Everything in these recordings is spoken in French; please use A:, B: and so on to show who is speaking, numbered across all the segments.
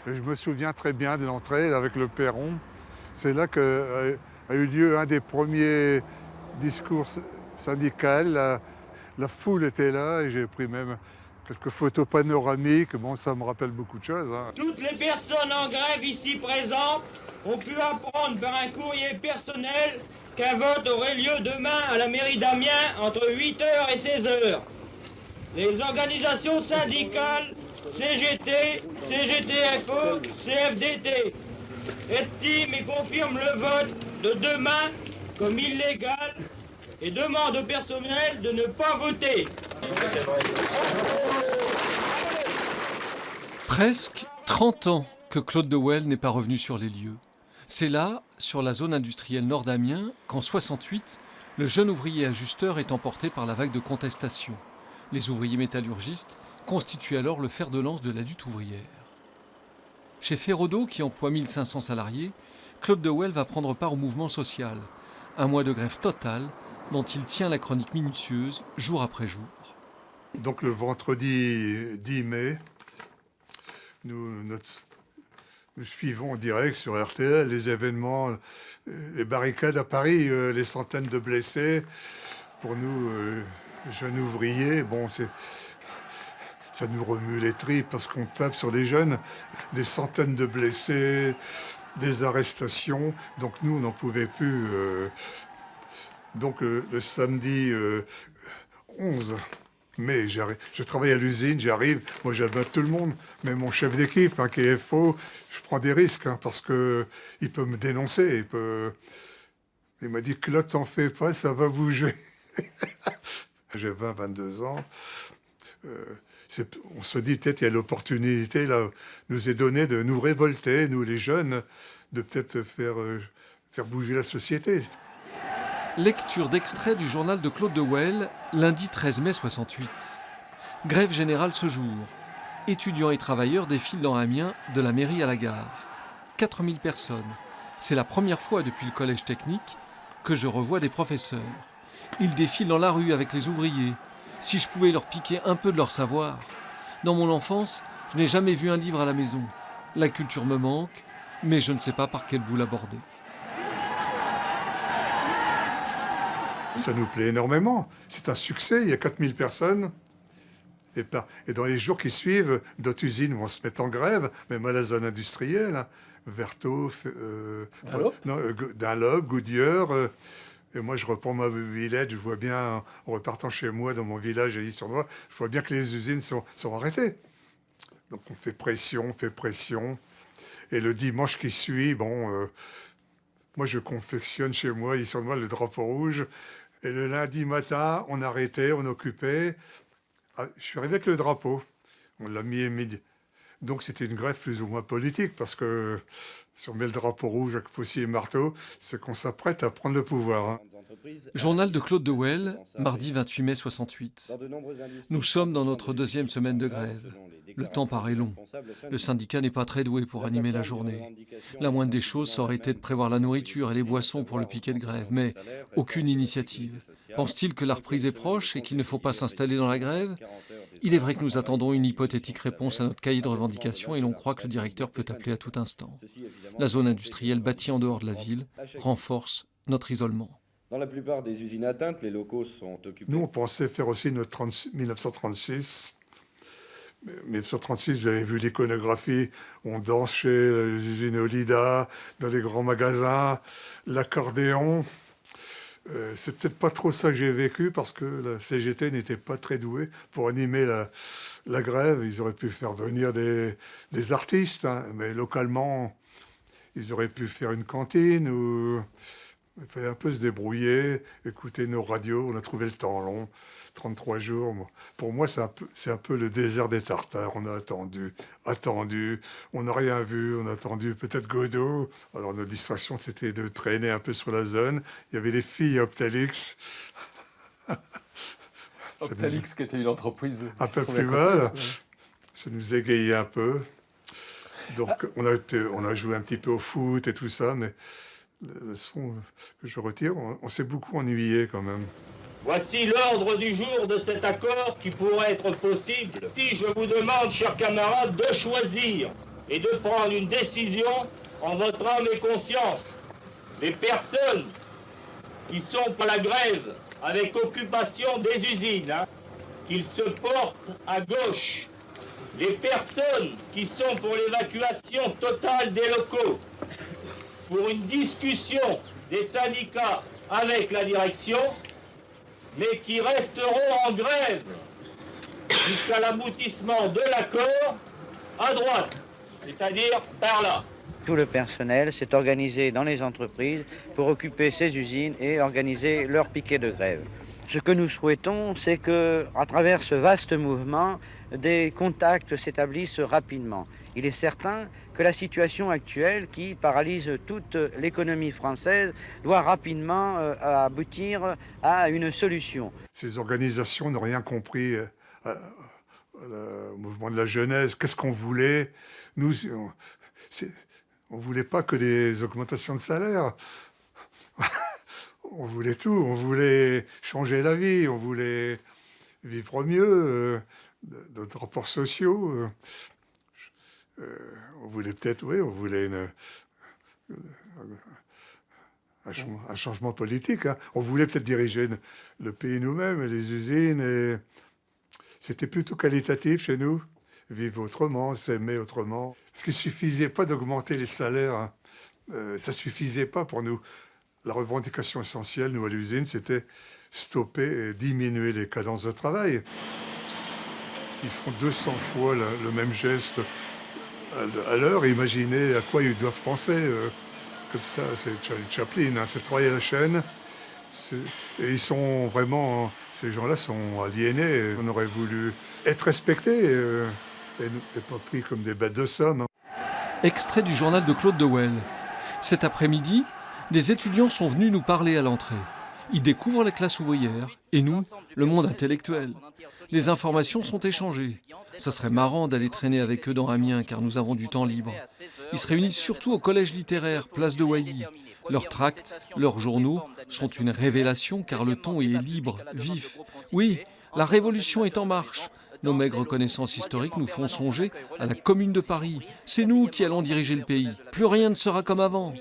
A: Et je me souviens très bien de l'entrée avec le perron. C'est là qu'a a eu lieu un des premiers discours syndicaux. La foule était là et j'ai pris même quelques photos panoramiques. Bon, ça me rappelle beaucoup de choses, hein.
B: Toutes les personnes en grève ici présentes ont pu apprendre par un courrier personnel qu'un vote aurait lieu demain à la mairie d'Amiens entre 8 h et 16 h. Les organisations syndicales CGT, CGTFO, CFDT estiment et confirment le vote de demain comme illégal et demandent au personnel de ne pas voter.
C: Presque 30 ans que Claude de Well n'est pas revenu sur les lieux. C'est là, sur la zone industrielle nord d'Amiens, qu'en 68, le jeune ouvrier ajusteur est emporté par la vague de contestation. Les ouvriers métallurgistes constituent alors le fer de lance de la lutte ouvrière. Chez Ferrodo, qui emploie 1500 salariés, Claude de Well va prendre part au mouvement social. Un mois de grève totale dont il tient la chronique minutieuse jour après jour.
A: Donc le vendredi 10 mai, nous suivons en direct sur RTL les événements, les barricades à Paris, les centaines de blessés. Pour nous, jeunes ouvriers, bon, ça nous remue les tripes parce qu'on tape sur les jeunes, des centaines de blessés, des arrestations. Donc nous, on n'en pouvait plus. Donc le samedi 11 mai, je travaille à l'usine, j'arrive, moi j'aime tout le monde, mais mon chef d'équipe, qui est FO, je prends des risques parce qu'il peut me dénoncer. Il m'a dit, Claude, t'en fais pas, ça va bouger. J'ai 22 ans. On se dit peut-être qu'il y a l'opportunité là, nous est donnée de nous révolter, nous les jeunes, de peut-être faire bouger la société.
C: Lecture d'extrait du journal de Claude de Well, lundi 13 mai 68. Grève générale ce jour. Étudiants et travailleurs défilent dans Amiens de la mairie à la gare. 4000 personnes. C'est la première fois depuis le collège technique que je revois des professeurs. Ils défilent dans la rue avec les ouvriers. Si je pouvais leur piquer un peu de leur savoir. Dans mon enfance, je n'ai jamais vu un livre à la maison. La culture me manque, mais je ne sais pas par quel bout l'aborder.
A: Ça nous plaît énormément. C'est un succès, il y a 4000 personnes. Et dans les jours qui suivent, d'autres usines vont se mettre en grève, même à la zone industrielle. Verto, Dunlop, Goodyear. Et moi, je reprends ma villette, je vois bien, en repartant chez moi, dans mon village à Issy-sur-Loire, je vois bien que les usines sont arrêtées. Donc on fait pression. Et le dimanche qui suit, moi je confectionne chez moi, Issy-sur-Loire, le drapeau rouge. Et le lundi matin, on arrêtait, on occupait. Je suis arrivé avec le drapeau. On l'a mis midi. Donc c'était une grève plus ou moins politique, parce que si on met le drapeau rouge avec faucille et marteau, c'est qu'on s'apprête à prendre le pouvoir.
C: Journal de Claude de Well, mardi 28 mai 68. Nous sommes dans notre deuxième semaine de grève. Le temps paraît long. Le syndicat n'est pas très doué pour animer la journée. La moindre des choses, ça aurait été de prévoir la nourriture et les boissons pour le piquet de grève, mais aucune initiative. Pense-t-il que la reprise est proche et qu'il ne faut pas s'installer dans la grève ? Il est vrai que nous attendons une hypothétique réponse à notre cahier de revendications et l'on croit que le directeur peut appeler à tout instant. La zone industrielle bâtie en dehors de la ville renforce notre isolement.
D: Dans la plupart des usines atteintes, les locaux sont occupés.
A: Nous, on pensait faire aussi notre 1936. 1936, vous avez vu l'iconographie, on danse chez les usines Olida, dans les grands magasins, l'accordéon. C'est peut-être pas trop ça que j'ai vécu parce que la CGT n'était pas très douée pour animer la grève. Ils auraient pu faire venir des artistes, mais localement, ils auraient pu faire une cantine ou il fallait un peu se débrouiller, écouter nos radios. On a trouvé le temps long, 33 jours. Pour moi, c'est un peu le désert des Tartares. On a attendu, on n'a rien vu, on a attendu peut-être Godot. Alors notre distraction, c'était de traîner un peu sur la zone. Il y avait des filles à Optalix.
C: Optalix, qui était une entreprise
A: un peu plus mal. Ça nous égayait un peu. Donc on a joué un petit peu au foot et tout ça, mais le son que je retire, on s'est beaucoup ennuyé quand même.
B: Voici l'ordre du jour de cet accord qui pourrait être possible si je vous demande, chers camarades, de choisir et de prendre une décision en votre âme et conscience. Les personnes qui sont pour la grève avec occupation des usines, qu'ils se portent à gauche. Les personnes qui sont pour l'évacuation totale des locaux, pour une discussion des syndicats avec la direction, mais qui resteront en grève jusqu'à l'aboutissement de l'accord à droite, c'est-à-dire par là.
E: Tout le personnel s'est organisé dans les entreprises pour occuper ces usines et organiser leur piquet de grève. Ce que nous souhaitons, c'est que, à travers ce vaste mouvement, des contacts s'établissent rapidement. Il est certain que la situation actuelle, qui paralyse toute l'économie française, doit rapidement aboutir à une solution.
A: Ces organisations n'ont rien compris au mouvement de la jeunesse. Qu'est-ce qu'on voulait? Nous, on ne voulait pas que des augmentations de salaire. On voulait tout. On voulait changer la vie. On voulait vivre mieux, d'autres rapports sociaux. On voulait peut-être, oui, on voulait un changement politique. On voulait peut-être diriger le pays nous-mêmes, les usines. Et c'était plutôt qualitatif chez nous. Vivre autrement, s'aimer autrement. Parce qu'il ne suffisait pas d'augmenter les salaires. Ça ne suffisait pas pour nous. La revendication essentielle, nous, à l'usine, c'était stopper et diminuer les cadences de travail. Ils font 200 fois le même geste à l'heure. Imaginez à quoi ils doivent penser. Comme ça, c'est Charlie Chaplin, c'est travailler à la chaîne. Et ils sont vraiment... Ces gens-là sont aliénés. On aurait voulu être respectés et pas pris comme des bêtes de somme.
C: Extrait du journal de Claude Dewelle. Cet après-midi, des étudiants sont venus nous parler à l'entrée. Ils découvrent la classe ouvrière et nous, le monde intellectuel. Les informations sont échangées. Ça serait marrant d'aller traîner avec eux dans Amiens car nous avons du temps libre. Ils se réunissent surtout au collège littéraire, place de Wailly. Leurs tracts, leurs journaux sont une révélation car le ton est libre, vif. Oui, la révolution est en marche. Nos maigres connaissances historiques nous font songer à la Commune de Paris. C'est nous qui allons diriger le pays. Plus rien ne sera comme avant.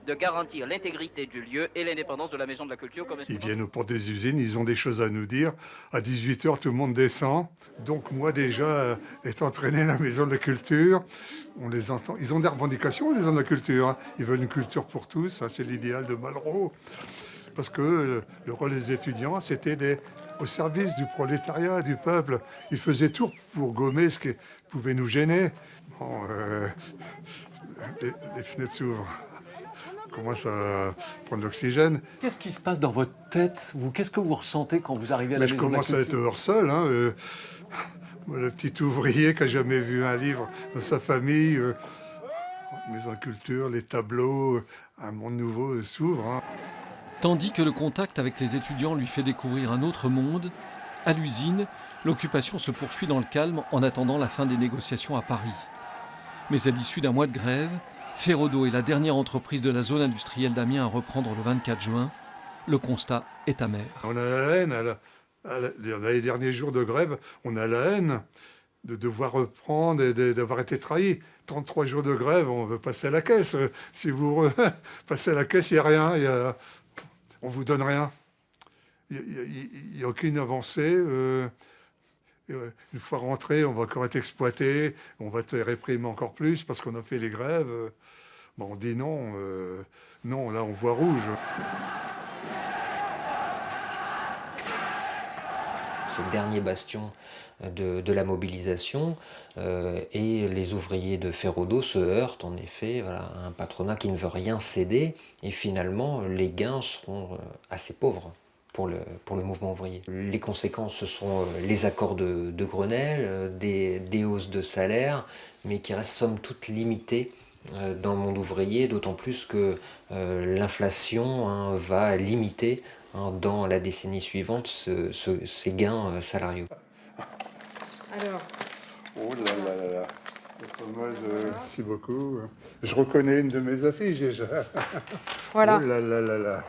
F: De garantir l'intégrité du lieu et l'indépendance de la maison de la culture.
A: Ils viennent aux portes des usines, ils ont des choses à nous dire. À 18h, tout le monde descend. Donc moi déjà, étant entraîné à la maison de la culture, on les entend. Ils ont des revendications, les gens de la culture. Ils veulent une culture pour tous, ça c'est l'idéal de Malraux. Parce que le rôle des étudiants, c'était au service du prolétariat, du peuple. Ils faisaient tout pour gommer ce qui pouvait nous gêner. Bon, les fenêtres s'ouvrent. On commence à prendre l'oxygène.
G: Qu'est-ce qui se passe dans votre tête, vous? Qu'est-ce que vous ressentez quand vous arrivez à la maison de la culture?
A: Je commence à être hors sol. Moi, le petit ouvrier qui n'a jamais vu un livre dans sa famille. Maison de culture, les tableaux, un monde nouveau s'ouvre.
C: Tandis que le contact avec les étudiants lui fait découvrir un autre monde, à l'usine, l'occupation se poursuit dans le calme en attendant la fin des négociations à Paris. Mais à l'issue d'un mois de grève, Feraudo est la dernière entreprise de la zone industrielle d'Amiens à reprendre le 24 juin. Le constat est amer.
A: On a la haine. Dans les derniers jours de grève, on a la haine de devoir reprendre et d'avoir été trahi. 33 jours de grève, on veut passer à la caisse. Si vous passez à la caisse, il n'y a rien. On ne vous donne rien. Il n'y a aucune avancée. Une fois rentré, on va encore être exploité. On va être réprimé encore plus parce qu'on a fait les grèves. Bon, on dit non. Non, là, on voit rouge.
H: C'est le dernier bastion de la mobilisation et les ouvriers de Feraudo se heurtent en effet à un patronat qui ne veut rien céder et finalement les gains seront assez pauvres pour le mouvement ouvrier. Les conséquences, ce sont les accords de Grenelle, des hausses de salaire, mais qui restent somme toute limitées dans le monde ouvrier, d'autant plus que l'inflation va limiter dans la décennie suivante ces gains salariaux.
A: Alors. Oh là là là là. Merci beaucoup. Je reconnais une de mes affiches déjà.
I: Voilà.
A: Oh là là là là.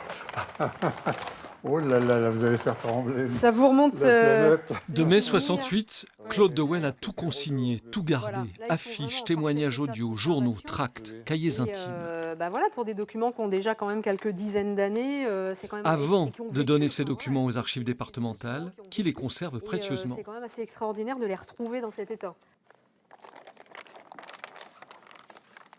A: Oh là là, là, vous allez faire trembler
I: Ça vous remonte...
A: la planète.
C: De mai 68, Claude de Well a tout consigné, tout gardé. Affiches, témoignages audio, journaux, tracts, cahiers intimes.
I: Voilà, pour des documents qui ont déjà quand même quelques dizaines d'années, c'est quand même...
C: Avant
I: et qui ont
C: de
I: vécu,
C: donner ces
I: enfin,
C: documents
I: voilà,
C: aux archives départementales, qui les conservent précieusement.
I: C'est quand même assez extraordinaire de les retrouver dans cet état.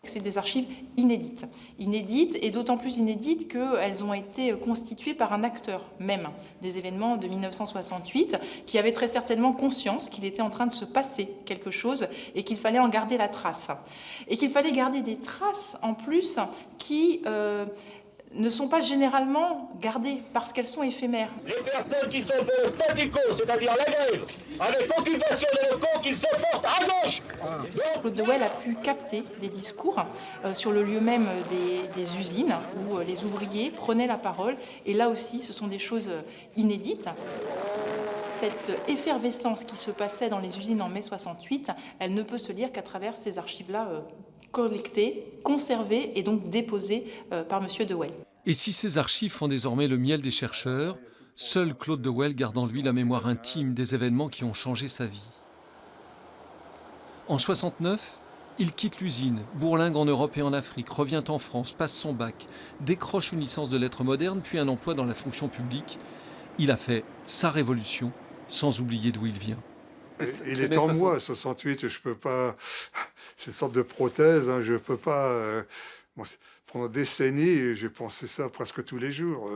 J: C'est des archives inédites. Inédites et d'autant plus inédites qu'elles ont été constituées par un acteur même des événements de 1968 qui avait très certainement conscience qu'il était en train de se passer quelque chose et qu'il fallait en garder la trace. Et qu'il fallait garder des traces en plus qui ne sont pas généralement gardées parce qu'elles sont éphémères.
B: Les personnes qui s'opposent statu quo, c'est-à-dire la grève, avec occupation des locaux qu'ils se portent à gauche.
J: Claude de Well a pu capter des discours sur le lieu même des usines où les ouvriers prenaient la parole. Et là aussi, ce sont des choses inédites. Cette effervescence qui se passait dans les usines en mai 68, elle ne peut se lire qu'à travers ces archives-là collectées, conservées et donc déposées par M. de Well.
C: Et si ces archives font désormais le miel des chercheurs, seul Claude de Well garde en lui la mémoire intime des événements qui ont changé sa vie. En 69, il quitte l'usine, bourlingue en Europe et en Afrique, revient en France, passe son bac, décroche une licence de lettres modernes, puis un emploi dans la fonction publique. Il a fait sa révolution, sans oublier d'où il vient.
A: Il est en moi, 68, je peux pas... C'est une sorte de prothèse, hein, je peux pas... Bon, pendant des décennies, j'ai pensé ça presque tous les jours,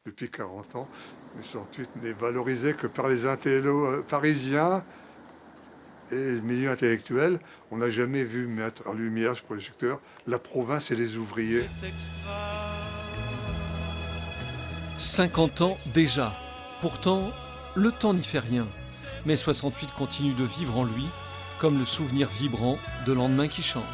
A: depuis 40 ans. Mais 68 n'est valorisé que par les intellos parisiens et les milieux intellectuels. On n'a jamais vu mettre en lumière ce projecteur la province et les ouvriers.
C: 50 ans déjà. Pourtant, le temps n'y fait rien. Mais 68 continue de vivre en lui, comme le souvenir vibrant de lendemain qui chante.